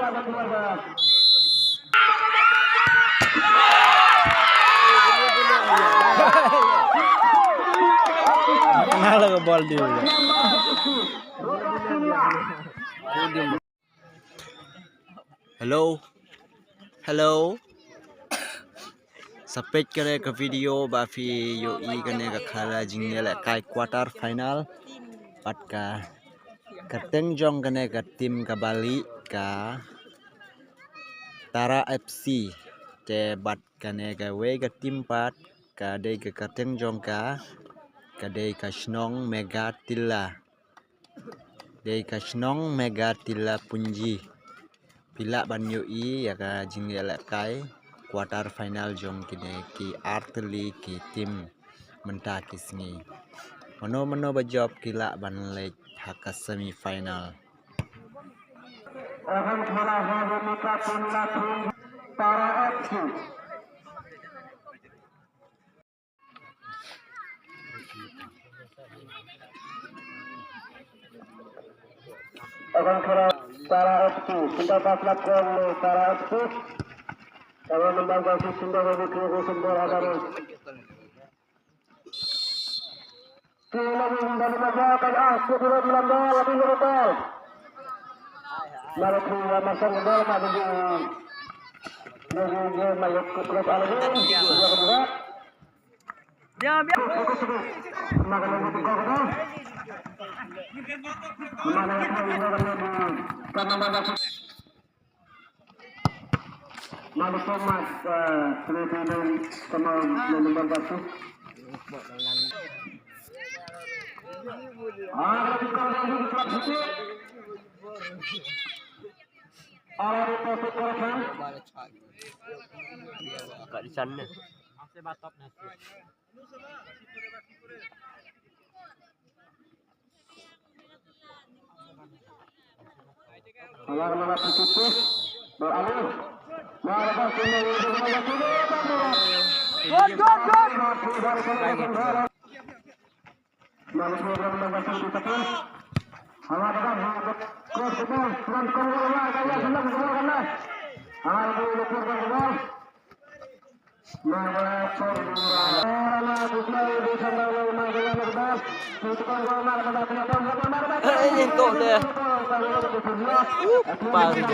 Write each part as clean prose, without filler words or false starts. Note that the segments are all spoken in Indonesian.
Kenal ke bol dia. Hello, hello. Sampai ke video bafi yoi kene ke khala jingnya le kai quarter final pat ka keteng jong kene ke tim ke Bali ka Tara FC te bat kene ke we ke tim pat ka de ke keteng jong ka de ka Snong Mega Tilla de ka Snong Mega Tilla Punji pila ban yoi ya ka jingnya le kai quarter final jong kini ki arteli ki tim menta kisngi mano bajob kila ban lek haka semi final akan kalah mereka pun Tara FC akan kalah Tara FC sudah paslap gol Tara FC kalau membangun sudah begitu sumber ada Kila membangun sudah melambang lebih brutal Malu keluar masang gol maju dia malu ke alun dia kedua dia makan lebih gol mana karena malu tomat selebihnya sama membangun basis lebih gol lagi sedikit kat di sana Malah tutup beralih malah sini nyentuh dia panjang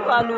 lalu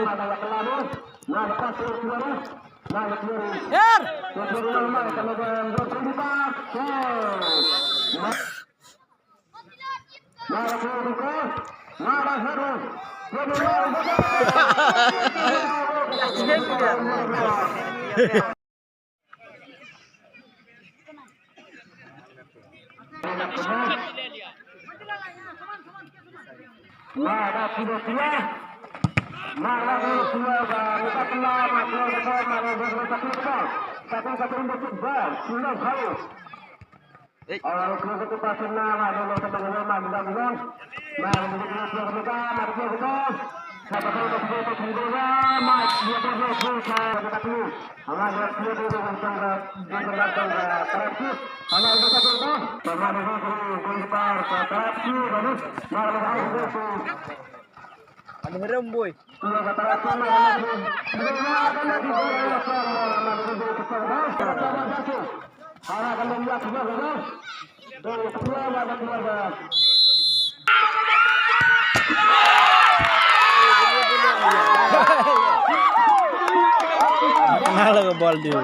ada meremboy kenal ke bol dia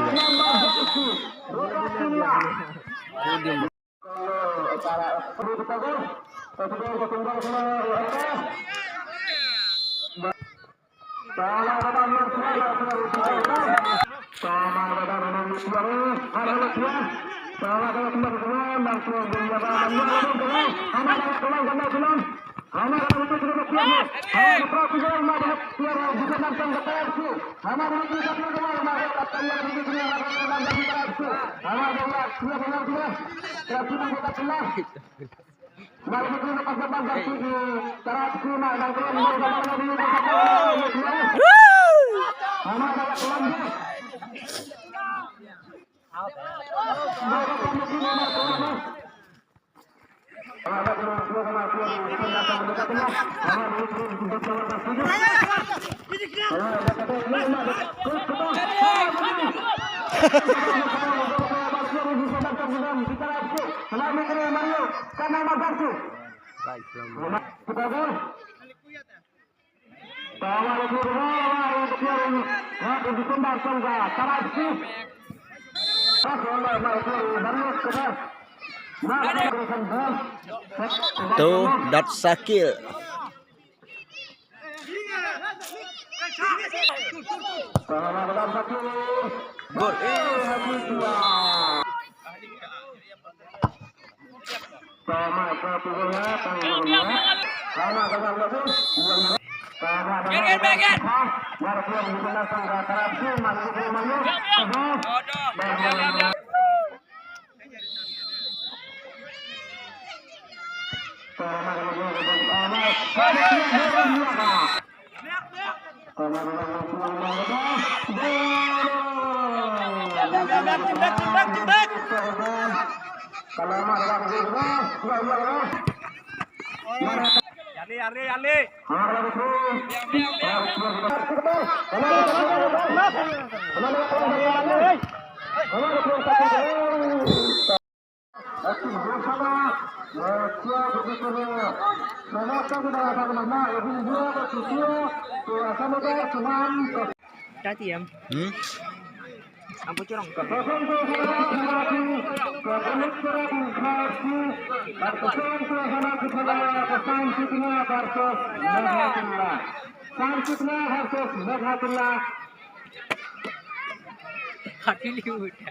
Tuh, dat Sakil. Gol. Ampo curang. Hati lihat.